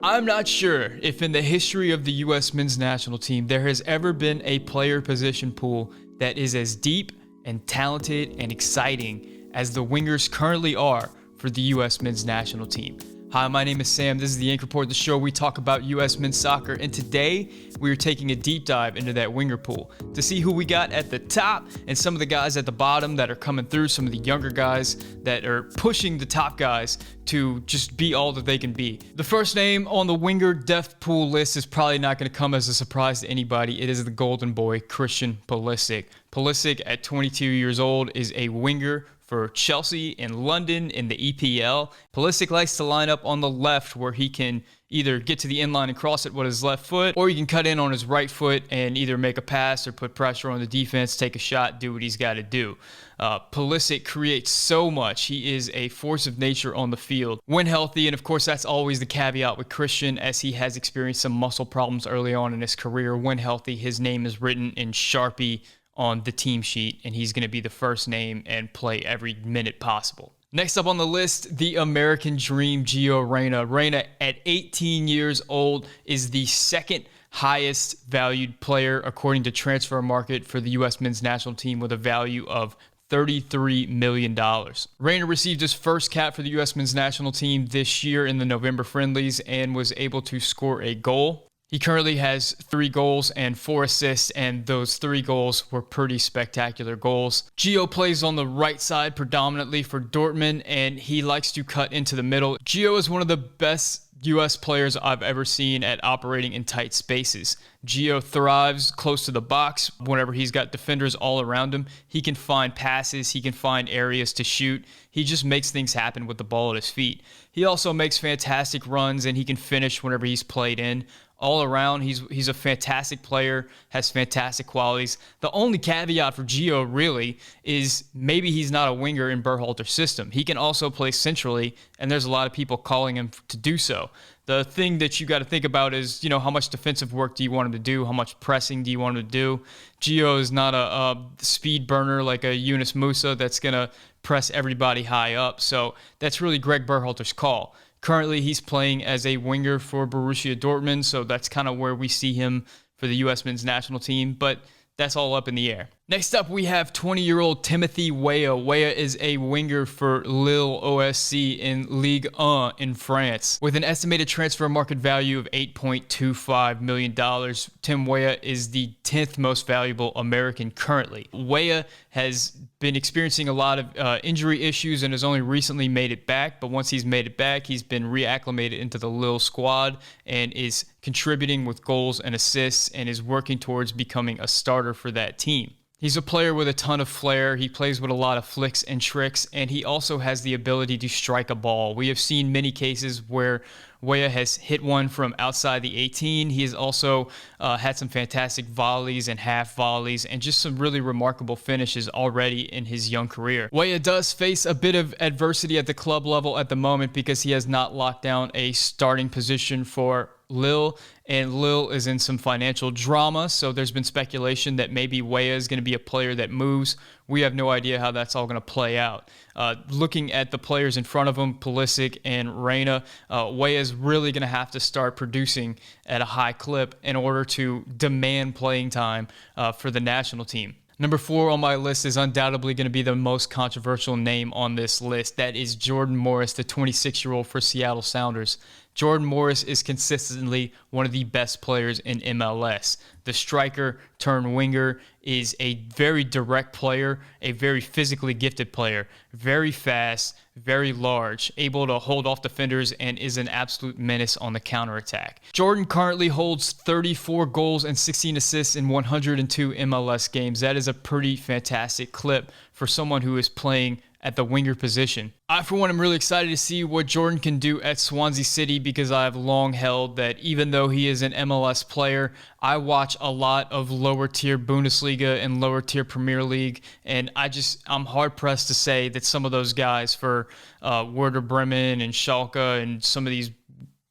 I'm not sure if in the history of the U.S. men's national team there has ever been a player position pool that is as deep and talented and exciting as the wingers currently are for the U.S. men's national team. Hi, my name is Sam. This is the Ink Report, the show we talk about U.S. men's soccer, and today we are taking a deep dive into that winger pool to see who we got at the top and some of the guys at the bottom that are coming through, some of the younger guys that are pushing the top guys to just be all that they can be. The first name on the winger depth pool list is probably not going to come as a surprise to anybody. It is the golden boy, Christian Pulisic. Pulisic, at 22 years old, is a winger for Chelsea in London in the EPL. Pulisic likes to line up on the left where he can either get to the inline and cross it with his left foot, or he can cut in on his right foot and either make a pass or put pressure on the defense, take a shot, do what he's got to do. Pulisic creates so much. He is a force of nature on the field when healthy, and of course that's always the caveat with Christian, as he has experienced some muscle problems early on in his career. When healthy, his name is written in Sharpie on the team sheet, and he's going to be the first name and play every minute possible. Next up on the list, the American Dream, Gio Reyna. Reyna, at 18 years old, is the second highest valued player according to Transfer Market for the U.S. men's national team, with a value of $33 million. Reyna received his first cap for the U.S. men's national team this year in the November friendlies and was able to score a goal. He currently has 3 goals and 4 assists, and those 3 goals were pretty spectacular goals. Gio plays on the right side predominantly for Dortmund, and he likes to cut into the middle. Gio is one of the best U.S. players I've ever seen at operating in tight spaces. Gio thrives close to the box whenever he's got defenders all around him. He can find passes, he can find areas to shoot. He just makes things happen with the ball at his feet. He also makes fantastic runs, and he can finish whenever he's played in. All around, he's a fantastic player, has fantastic qualities. The only caveat for Gio really is maybe he's not a winger in Berhalter's system. He can also play centrally, and there's a lot of people calling him to do so. The thing that you got to think about is, how much defensive work do you want him to do? How much pressing do you want him to do? Gio is not a speed burner like a Yunus Musah that's going to press everybody high up. So that's really Greg Berhalter's call. Currently, he's playing as a winger for Borussia Dortmund, so that's kind of where we see him for the U.S. men's national team, but that's all up in the air. Next up, we have 20-year-old Timothy Weah. Weah is a winger for Lille OSC in Ligue 1 in France. With an estimated transfer market value of $8.25 million, Tim Weah is the 10th most valuable American currently. Weah has been experiencing a lot of injury issues and has only recently made it back, but once he's made it back, he's been reacclimated into the Lille squad and is contributing with goals and assists and is working towards becoming a starter for that team. He's a player with a ton of flair. He plays with a lot of flicks and tricks, and he also has the ability to strike a ball. We have seen many cases where Weah has hit one from outside the 18. He has also had some fantastic volleys and half volleys and just some really remarkable finishes already in his young career. Weah does face a bit of adversity at the club level at the moment because he has not locked down a starting position for Lille, and Lille is in some financial drama, so there's been speculation that maybe Weah is going to be a player that moves. We have no idea how that's all going to play out. Looking at the players in front of him, Pulisic and Reyna, Weah is really going to have to start producing at a high clip in order to demand playing time for the national team. Number 4 on my list is undoubtedly going to be the most controversial name on this list. That is Jordan Morris, the 26-year-old for Seattle Sounders. Jordan Morris is consistently one of the best players in MLS. The striker turned winger is a very direct player, a very physically gifted player, very fast, very large, able to hold off defenders, and is an absolute menace on the counterattack. Jordan currently holds 34 goals and 16 assists in 102 MLS games. That is a pretty fantastic clip for someone who is playing at the winger position. I, for one, am really excited to see what Jordan can do at Swansea City because I have long held that even though he is an MLS player, I watch a lot of lower-tier Bundesliga and lower-tier Premier League, and I'm hard-pressed to say that some of those guys for Werder Bremen and Schalke and some of these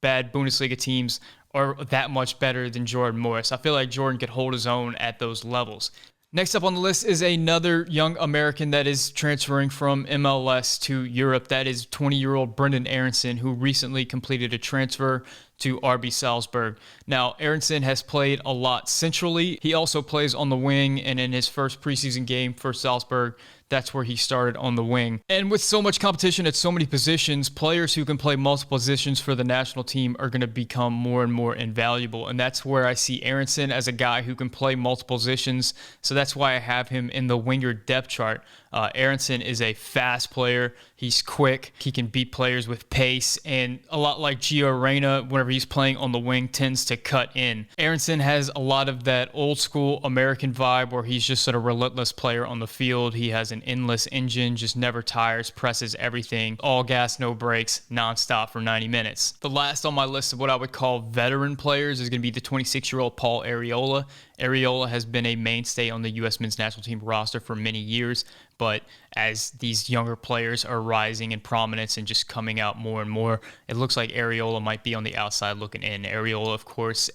bad Bundesliga teams are that much better than Jordan Morris. I feel like Jordan could hold his own at those levels. Next up on the list is another young American that is transferring from MLS to Europe. That is 20-year-old Brenden Aaronson, who recently completed a transfer to RB Salzburg. Now, Aaronson has played a lot centrally. He also plays on the wing, and in his first preseason game for Salzburg, that's where he started on the wing. And with so much competition at so many positions, players who can play multiple positions for the national team are going to become more and more invaluable. And that's where I see Aaronson as a guy who can play multiple positions. So that's why I have him in the winger depth chart. Aaronson is a fast player. He's quick. He can beat players with pace, and a lot like Gio Reyna, whenever he's playing on the wing, tends to cut in. Aaronson has a lot of that old school American vibe where he's just sort of relentless player on the field. He has an endless engine, just never tires, presses everything, all gas, no brakes, nonstop for 90 minutes. The last on my list of what I would call veteran players is going to be the 26-year-old Paul Arriola. Arriola has been a mainstay on the U.S. men's national team roster for many years, but as these younger players are rising in prominence and just coming out more and more, it looks like Arriola might be on the outside looking in. Arriola, of course,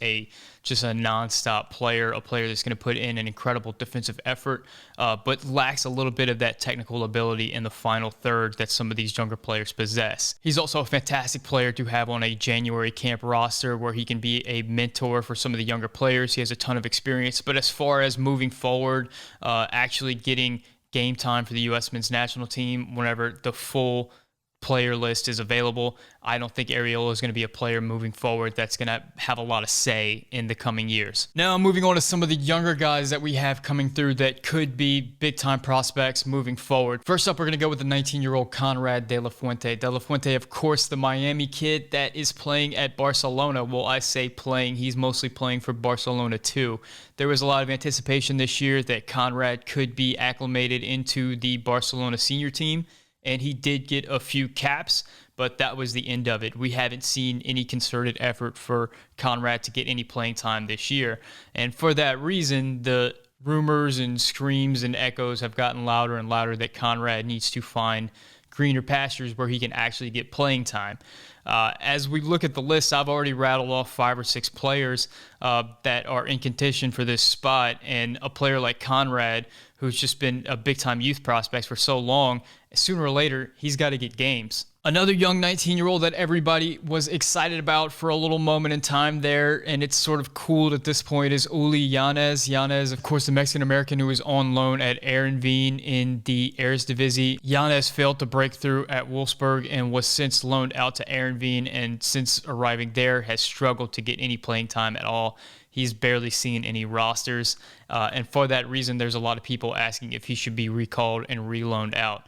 just a nonstop player, a player that's going to put in an incredible defensive effort, but lacks a little bit of that technical ability in the final third that some of these younger players possess. He's also a fantastic player to have on a January camp roster where he can be a mentor for some of the younger players. He has a ton of experience, but as far as moving forward, actually getting game time for the U.S. men's national team whenever the full player list is available, I don't think Arriola is going to be a player moving forward that's going to have a lot of say in the coming years. Now, moving on to some of the younger guys that we have coming through that could be big-time prospects moving forward. First up, we're going to go with the 19-year-old Konrad de la Fuente. De la Fuente, of course, the Miami kid that is playing at Barcelona. Well, I say playing. He's mostly playing for Barcelona too. There was a lot of anticipation this year that Konrad could be acclimated into the Barcelona senior team, and he did get a few caps, but that was the end of it. We haven't seen any concerted effort for Konrad to get any playing time this year. And for that reason, the rumors and screams and echoes have gotten louder and louder that Konrad needs to find greener pastures where he can actually get playing time. As we look at the list, I've already rattled off 5 or 6 players that are in contention for this spot, and a player like Konrad, who's just been a big-time youth prospect for so long, sooner or later, he's got to get games. Another young 19-year-old that everybody was excited about for a little moment in time there, and it's sort of cooled at this point, is Uly Llanez. Llanez, of course, the Mexican-American who is on loan at Heerenveen in the Eredivisie. Llanez failed to break through at Wolfsburg and was since loaned out to Heerenveen, and since arriving there has struggled to get any playing time at all. He's barely seen any rosters, and for that reason, there's a lot of people asking if he should be recalled and reloaned out.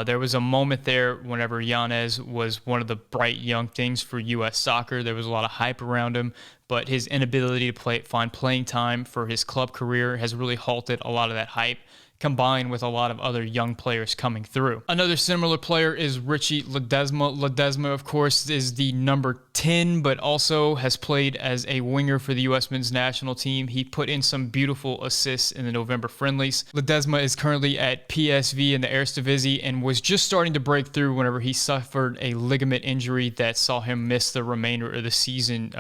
There was a moment there whenever Llanez was one of the bright young things for U.S. soccer. There was a lot of hype around him, but his inability to find playing time for his club career has really halted a lot of that hype, combined with a lot of other young players coming through. Another similar player is Richie Ledezma. Ledezma, of course, is the number 10, but also has played as a winger for the U.S. men's national team. He put in some beautiful assists in the November friendlies. Ledezma is currently at PSV in the Eredivisie and was just starting to break through whenever he suffered a ligament injury that saw him miss the remainder of the season.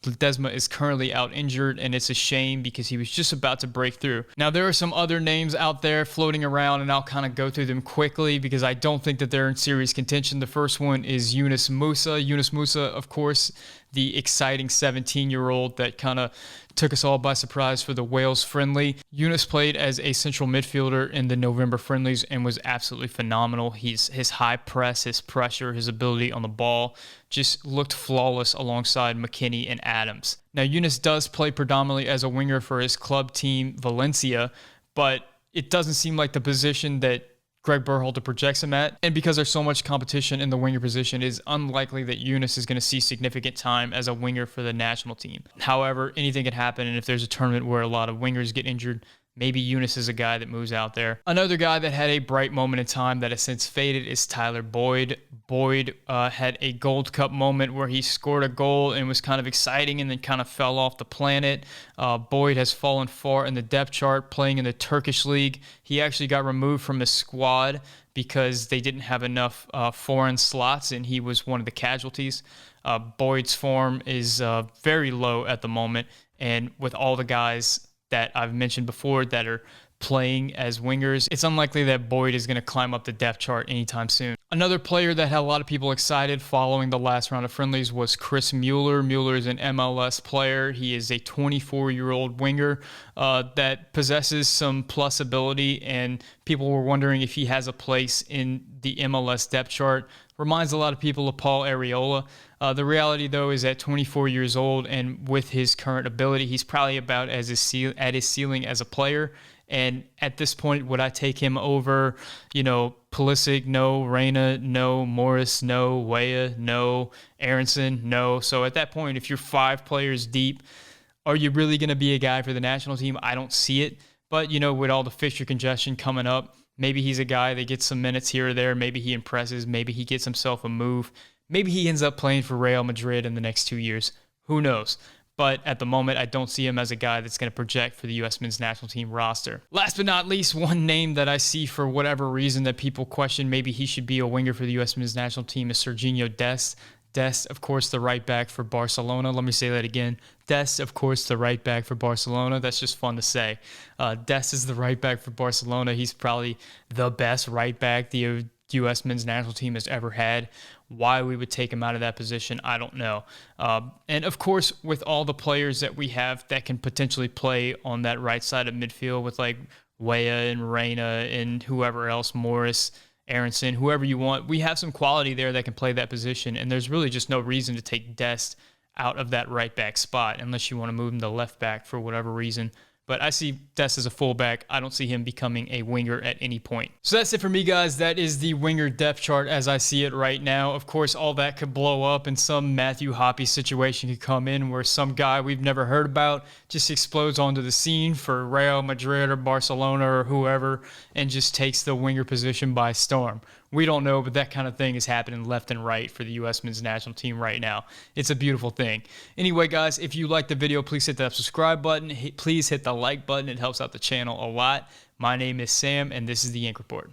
Ledezma is currently out injured, and it's a shame because he was just about to break through. Now, there are some other names out there floating around, and I'll kind of go through them quickly because I don't think that they're in serious contention. The first one is Yunus Musah. Yunus Musah, of course, the exciting 17-year-old that kind of took us all by surprise for the Wales friendly. Yunus played as a central midfielder in the November friendlies and was absolutely phenomenal. His high press, his pressure, his ability on the ball just looked flawless alongside McKennie and Adams. Now, Yunus does play predominantly as a winger for his club team, Valencia, but it doesn't seem like the position that Greg Berhalter projects him at, and because there's so much competition in the winger position, it is unlikely that Yunus is going to see significant time as a winger for the national team. However, anything can happen, and if there's a tournament where a lot of wingers get injured, maybe Yunus is a guy that moves out there. Another guy that had a bright moment in time that has since faded is Tyler Boyd. Boyd had a Gold Cup moment where he scored a goal and was kind of exciting and then kind of fell off the planet. Boyd has fallen far in the depth chart playing in the Turkish league. He actually got removed from his squad because they didn't have enough foreign slots, and he was one of the casualties. Boyd's form is very low at the moment, and with all the guys that I've mentioned before that are playing as wingers, it's unlikely that Boyd is going to climb up the depth chart anytime soon. Another player that had a lot of people excited following the last round of friendlies was Chris Mueller. Mueller is an MLS player. He is a 24-year-old winger that possesses some plus ability, and people were wondering if he has a place in the MLS depth chart. Reminds a lot of people of Paul Arriola. The reality, though, is at 24 years old and with his current ability, he's probably about at his ceiling as a player. And at this point, would I take him over, Pulisic? No. Reyna? No. Morris? No. Weah? No. Aaronson? No. So at that point, if you're 5 players deep, are you really going to be a guy for the national team? I don't see it. But, with all the fixture congestion coming up, maybe he's a guy that gets some minutes here or there. Maybe he impresses. Maybe he gets himself a move. Maybe he ends up playing for Real Madrid in the next 2 years. Who knows? But at the moment, I don't see him as a guy that's going to project for the U.S. men's national team roster. Last but not least, one name that I see for whatever reason that people question maybe he should be a winger for the U.S. men's national team is Sergino Dest. Dest, of course, the right back for Barcelona. Let me say that again. Dest, of course, the right back for Barcelona. That's just fun to say. Dest is the right back for Barcelona. He's probably the best right back the U.S. men's national team has ever had. Why we would take him out of that position, I don't know. And of course, with all the players that we have that can potentially play on that right side of midfield with like Weah and Reyna and whoever else, Morris, Aaronson, whoever you want, we have some quality there that can play that position. And there's really just no reason to take Dest out of that right back spot unless you want to move him to left back for whatever reason. But I see Dest as a fullback. I don't see him becoming a winger at any point. So that's it for me, guys. That is the winger depth chart as I see it right now. Of course, all that could blow up and some Matthew Hoppe situation could come in where some guy we've never heard about just explodes onto the scene for Real Madrid or Barcelona or whoever and just takes the winger position by storm. We don't know, but that kind of thing is happening left and right for the U.S. men's national team right now. It's a beautiful thing. Anyway, guys, if you liked the video, please hit that subscribe button. Please hit the like button. It helps out the channel a lot. My name is Sam, and this is the Ink Report.